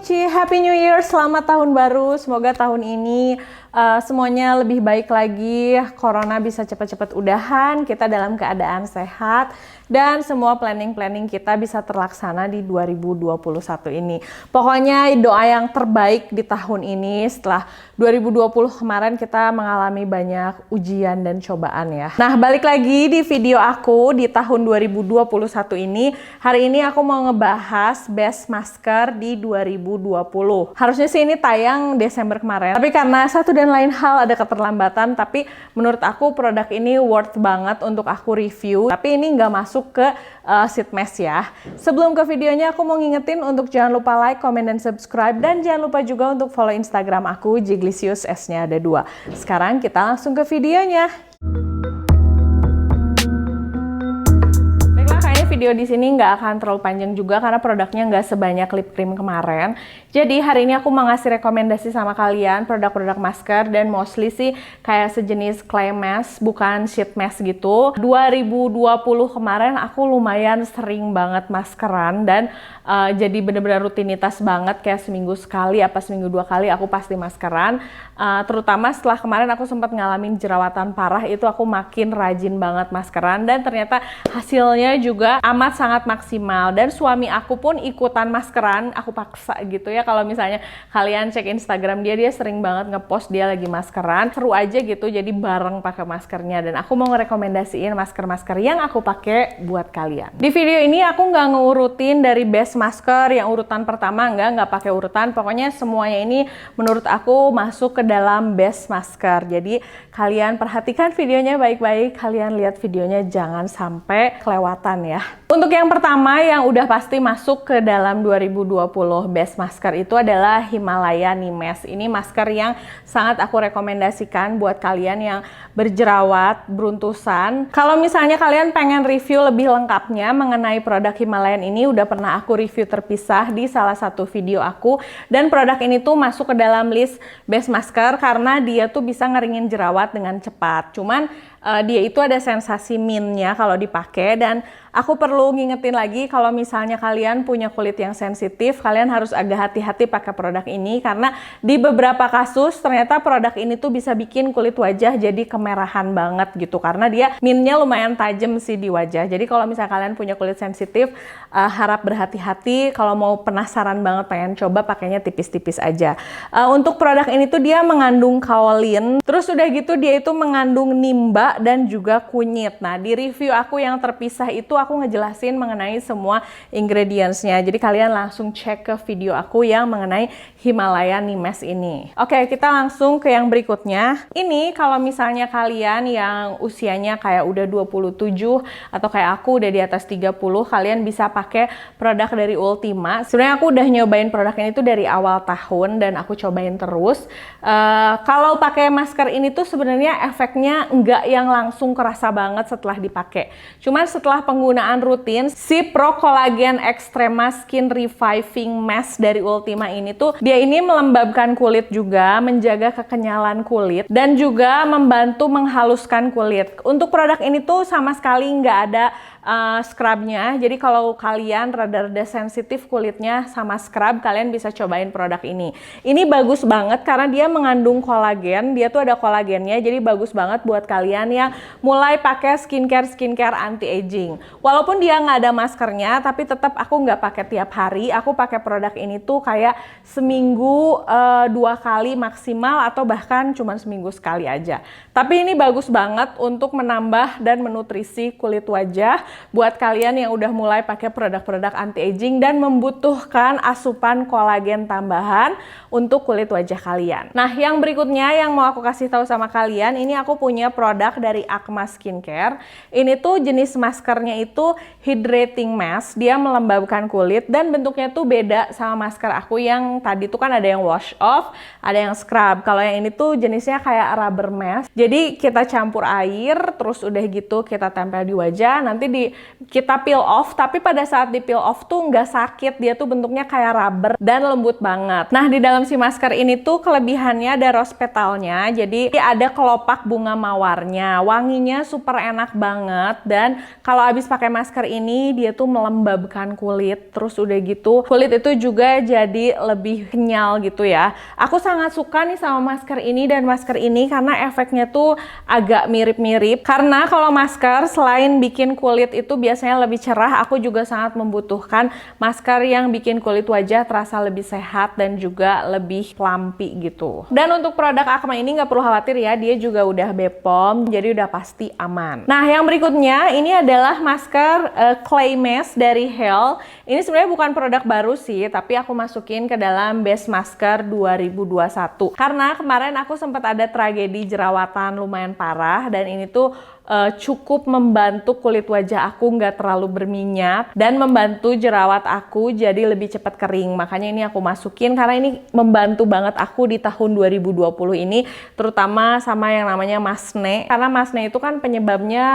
Konnichi, Happy New Year, selamat tahun baru. Semoga tahun ini semuanya lebih baik lagi, corona bisa cepat-cepat udahan, kita dalam keadaan sehat, dan semua planning-planning kita bisa terlaksana di 2021 ini. Pokoknya doa yang terbaik di tahun ini setelah 2020 kemarin kita mengalami banyak ujian dan cobaan ya. Nah, balik lagi di video aku di tahun 2021 ini. Hari ini aku mau ngebahas best masker di 2020. Harusnya sih ini tayang Desember kemarin, tapi karena satu dan lain hal ada keterlambatan, tapi menurut aku produk ini worth banget untuk aku review. Tapi ini nggak masuk ke sheet mask ya. Sebelum ke videonya aku mau ngingetin untuk jangan lupa like, comment, dan subscribe, dan jangan lupa juga untuk follow Instagram aku Jiglisius, S-nya ada 2. Sekarang kita langsung ke videonya. Video di sini nggak akan terlalu panjang juga karena produknya nggak sebanyak lip cream kemarin. Jadi hari ini aku mau ngasih rekomendasi sama kalian produk-produk masker, dan mostly sih kayak sejenis clay mask, bukan sheet mask gitu. 2020 kemarin aku lumayan sering banget maskeran, dan jadi bener-bener rutinitas banget, kayak seminggu sekali apa seminggu 2 kali aku pasti maskeran. Terutama setelah kemarin aku sempat ngalamin jerawatan parah, itu aku makin rajin banget maskeran, dan ternyata hasilnya juga amat sangat maksimal. Dan suami aku pun ikutan maskeran, aku paksa gitu ya. Kalau misalnya kalian cek Instagram dia sering banget ngepost dia lagi maskeran, seru aja gitu, jadi bareng pakai maskernya. Dan aku mau ngerekomendasiin masker-masker yang aku pakai buat kalian. Di video ini aku nggak ngeurutin dari best masker yang urutan pertama, nggak pakai urutan. Pokoknya semuanya ini menurut aku masuk ke dalam best masker. Jadi kalian perhatikan videonya baik-baik, kalian lihat videonya jangan sampai kelewatan ya. Untuk yang pertama yang udah pasti masuk ke dalam 2020 best masker itu adalah Himalaya Nimes. Ini masker yang sangat aku rekomendasikan buat kalian yang berjerawat, beruntusan. Kalau misalnya kalian pengen review lebih lengkapnya mengenai produk Himalaya ini, udah pernah aku review terpisah di salah satu video aku, dan produk ini tuh masuk ke dalam list best masker karena dia tuh bisa ngeringin jerawat dengan cepat. Cuman dia itu ada sensasi mintnya kalau dipakai, dan aku perlu ngingetin lagi kalau misalnya kalian punya kulit yang sensitif, kalian harus agak hati-hati pakai produk ini karena di beberapa kasus ternyata produk ini tuh bisa bikin kulit wajah jadi kemerahan banget gitu, karena dia mintnya lumayan tajam sih di wajah. Jadi kalau misalnya kalian punya kulit sensitif, harap berhati-hati. Kalau mau penasaran banget pengen coba, pakainya tipis-tipis aja. Untuk produk ini tuh dia mengandung kaolin, terus udah gitu dia itu mengandung nimba dan juga kunyit. Nah, di review aku yang terpisah itu aku ngejelasin mengenai semua ingredientsnya. Jadi kalian langsung cek ke video aku yang mengenai Himalaya Nimes ini. Oke, kita langsung ke yang berikutnya. Ini kalau misalnya kalian yang usianya kayak udah 27 atau kayak aku udah di atas 30, kalian bisa pakai produk dari Ultima. Sebenarnya aku udah nyobain produk ini tuh dari awal tahun dan aku cobain terus. Kalau pakai masker ini tuh sebenarnya efeknya enggak yang langsung kerasa banget setelah dipakai. Cuman setelah penggunaan rutin, si Pro Collagen Extrema Skin Reviving Mask dari Ultima ini tuh dia ini melembabkan kulit juga, menjaga kekenyalan kulit, dan juga membantu menghaluskan kulit. Untuk produk ini tuh sama sekali nggak ada scrubnya. Jadi kalau kalian rada-rada sensitif kulitnya sama scrub, kalian bisa cobain produk ini. Ini bagus banget karena dia mengandung kolagen. Dia tuh ada kolagennya, jadi bagus banget buat kalian yang mulai pakai skincare anti-aging. Walaupun dia nggak ada maskernya, tapi tetap aku nggak pakai tiap hari. Aku pakai produk ini tuh kayak seminggu 2 kali maksimal, atau bahkan cuma seminggu sekali aja. Tapi ini bagus banget untuk menambah dan menutrisi kulit wajah buat kalian yang udah mulai pakai produk-produk anti-aging dan membutuhkan asupan kolagen tambahan untuk kulit wajah kalian. Nah, yang berikutnya yang mau aku kasih tahu sama kalian, ini aku punya produk dari Akma Skincare. Ini tuh jenis maskernya itu hydrating mask. Dia melembabkan kulit dan bentuknya tuh beda sama masker aku yang tadi tuh kan ada yang wash off, ada yang scrub. Kalau yang ini tuh jenisnya kayak rubber mask. Jadi kita campur air, terus udah gitu kita tempel di wajah, nanti di kita peel off, tapi pada saat di peel off tuh nggak sakit, dia tuh bentuknya kayak rubber dan lembut banget. Nah, di dalam si masker ini tuh kelebihannya ada rose petalnya, jadi ada kelopak bunga mawarnya, wanginya super enak banget. Dan kalau habis pakai masker ini dia tuh melembabkan kulit, terus udah gitu kulit itu juga jadi lebih kenyal gitu ya. Aku sangat suka nih sama masker ini dan masker ini karena efeknya tuh agak mirip-mirip, karena kalau masker selain bikin kulit itu biasanya lebih cerah, aku juga sangat membutuhkan masker yang bikin kulit wajah terasa lebih sehat dan juga lebih plumpy gitu. Dan untuk produk Akma ini nggak perlu khawatir ya, dia juga udah BPOM, jadi udah pasti aman. Nah, yang berikutnya ini adalah masker Clay Mask dari Hale. Ini sebenarnya bukan produk baru sih, tapi aku masukin ke dalam Best Masker 2021 karena kemarin aku sempat ada tragedi jerawatan lumayan parah, dan ini tuh cukup membantu kulit wajah aku nggak terlalu berminyak dan membantu jerawat aku jadi lebih cepat kering. Makanya ini aku masukin karena ini membantu banget aku di tahun 2020 ini, terutama sama yang namanya masne. Karena masne itu kan penyebabnya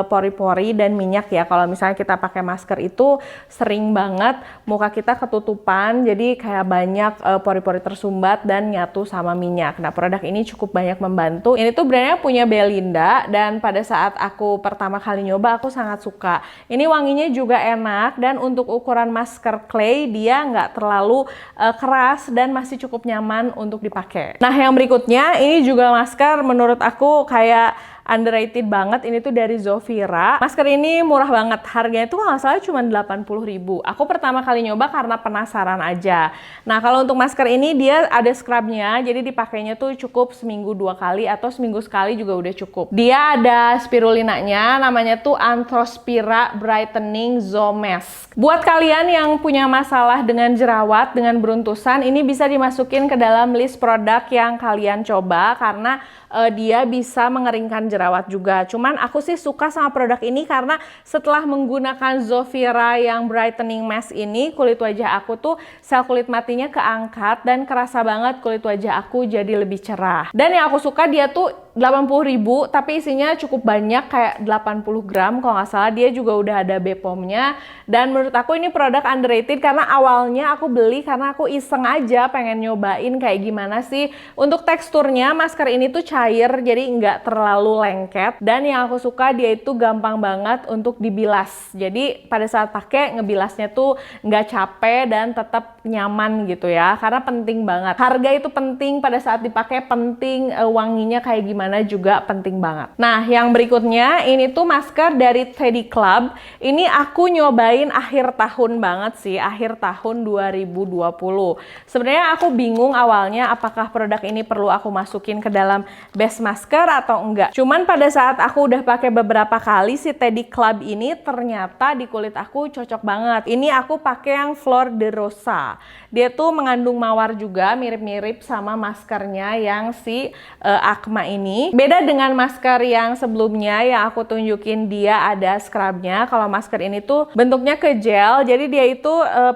pori-pori dan minyak ya. Kalau misalnya kita pakai masker itu sering banget muka kita ketutupan, jadi kayak banyak pori-pori tersumbat dan nyatu sama minyak. Nah, produk ini cukup banyak membantu. Ini tuh brandnya punya Belinda, dan pada saat aku pertama kali nyoba aku sangat suka. Ini wanginya juga enak, dan untuk ukuran masker clay dia nggak terlalu keras dan masih cukup nyaman untuk dipakai. Nah, yang berikutnya ini juga masker menurut aku kayak underrated banget. Ini tuh dari Zofira. Masker ini murah banget, harganya tuh nggak salah cuma 80.000. Aku pertama kali nyoba karena penasaran aja. Nah, kalau untuk masker ini dia ada scrubnya, jadi dipakainya tuh cukup seminggu 2 kali atau seminggu sekali juga udah cukup. Dia ada spirulinanya, namanya tuh Anthrospira Brightening Zomask. Buat kalian yang punya masalah dengan jerawat, dengan beruntusan, ini bisa dimasukin ke dalam list produk yang kalian coba karena dia bisa mengeringkan jerawat juga. Cuman aku sih suka sama produk ini karena setelah menggunakan Zofira yang brightening mask ini, kulit wajah aku tuh sel kulit matinya keangkat dan kerasa banget kulit wajah aku jadi lebih cerah. Dan yang aku suka dia tuh 80.000 tapi isinya cukup banyak, kayak 80 gram kalau nggak salah. Dia juga udah ada BPOM-nya, dan menurut aku ini produk underrated karena awalnya aku beli karena aku iseng aja pengen nyobain kayak gimana sih. Untuk teksturnya masker ini tuh cair, jadi nggak terlalu lengket, dan yang aku suka dia itu gampang banget untuk dibilas. Jadi pada saat pakai ngebilasnya tuh nggak capek dan tetap nyaman gitu ya, karena penting banget. Harga itu penting, pada saat dipakai penting, wanginya kayak gimana juga penting banget. Nah, yang berikutnya ini tuh masker dari Teddy Club. Ini aku nyobain akhir tahun banget sih, akhir tahun 2020. Sebenarnya aku bingung awalnya apakah produk ini perlu aku masukin ke dalam best masker atau enggak. Cuman pada saat aku udah pakai beberapa kali si Teddy Club ini, ternyata di kulit aku cocok banget. Ini aku pakai yang Flor de Rosa. Dia tuh mengandung mawar juga, mirip-mirip sama maskernya yang si Akma ini. Beda dengan masker yang sebelumnya yang aku tunjukin dia ada scrubnya. Kalau masker ini tuh bentuknya ke gel, jadi dia itu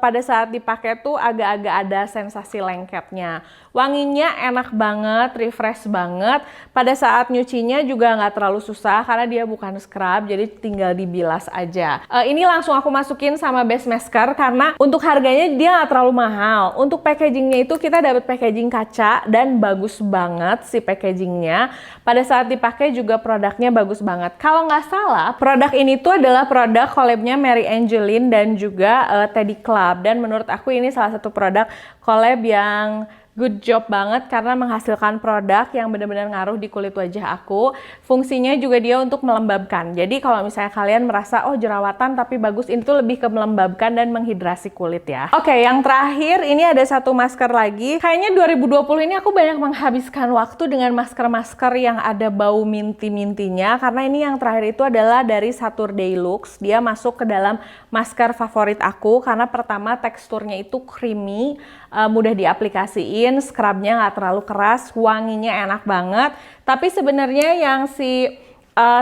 pada saat dipakai tuh agak-agak ada sensasi lengketnya. Wanginya enak banget, refresh banget. Pada saat nyucinya juga nggak terlalu susah karena dia bukan scrub, jadi tinggal dibilas aja. Ini langsung aku masukin sama best masker karena untuk harganya dia nggak terlalu mahal. Untuk packagingnya itu kita dapat packaging kaca dan bagus banget si packagingnya. Pada saat dipakai juga produknya bagus banget. Kalau nggak salah, produk ini tuh adalah produk collabnya Mary Angeline dan juga Teddy Club. Dan menurut aku ini salah satu produk collab yang good job banget karena menghasilkan produk yang benar-benar ngaruh di kulit wajah aku. Fungsinya juga dia untuk melembabkan. Jadi kalau misalnya kalian merasa oh jerawatan tapi bagus, ini tuh lebih ke melembabkan dan menghidrasi kulit ya. Oke, yang terakhir ini ada satu masker lagi. Kayaknya 2020 ini aku banyak menghabiskan waktu dengan masker-masker yang ada bau minty-mintinya, karena ini yang terakhir itu adalah dari Saturday Looks. Dia masuk ke dalam masker favorit aku karena pertama teksturnya itu creamy, mudah diaplikasiin, scrubnya nggak terlalu keras, wanginya enak banget. Tapi sebenarnya yang si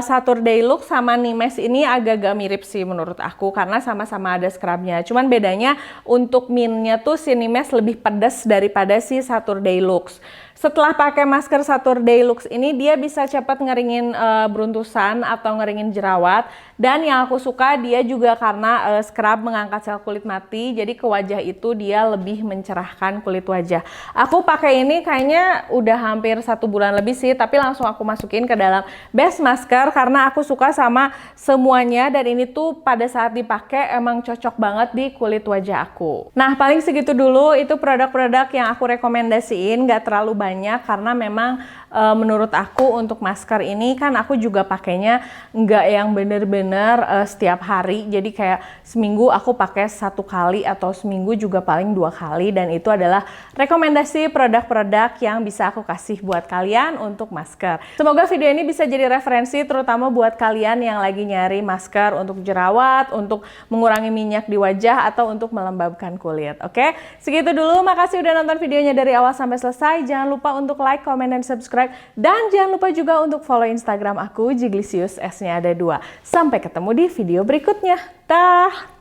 Saturday Look sama Nimes ini agak-agak mirip sih menurut aku karena sama-sama ada scrubnya. Cuman bedanya untuk mintnya tuh si Nimes lebih pedas daripada si Saturday Looks. Setelah pakai masker Saturday Lux ini, dia bisa cepat ngeringin beruntusan atau ngeringin jerawat. Dan yang aku suka dia juga karena scrub mengangkat sel kulit mati, jadi ke wajah itu dia lebih mencerahkan kulit wajah. Aku pakai ini kayaknya udah hampir 1 bulan lebih sih, tapi langsung aku masukin ke dalam base masker karena aku suka sama semuanya, dan ini tuh pada saat dipakai emang cocok banget di kulit wajah aku. Nah, paling segitu dulu, itu produk-produk yang aku rekomendasiin, gak terlalu banyak karena memang menurut aku untuk masker ini kan aku juga pakainya nggak yang bener-bener setiap hari, jadi kayak seminggu aku pakai 1 kali atau seminggu juga paling 2 kali, dan itu adalah rekomendasi produk-produk yang bisa aku kasih buat kalian untuk masker. Semoga video ini bisa jadi referensi terutama buat kalian yang lagi nyari masker untuk jerawat, untuk mengurangi minyak di wajah, atau untuk melembabkan kulit. Oke, segitu dulu, makasih udah nonton videonya dari awal sampai selesai. Jangan lupa untuk like, comment, dan subscribe. Dan jangan lupa juga untuk follow Instagram aku, Jiglisius, S-nya ada 2. Sampai ketemu di video berikutnya. Dah!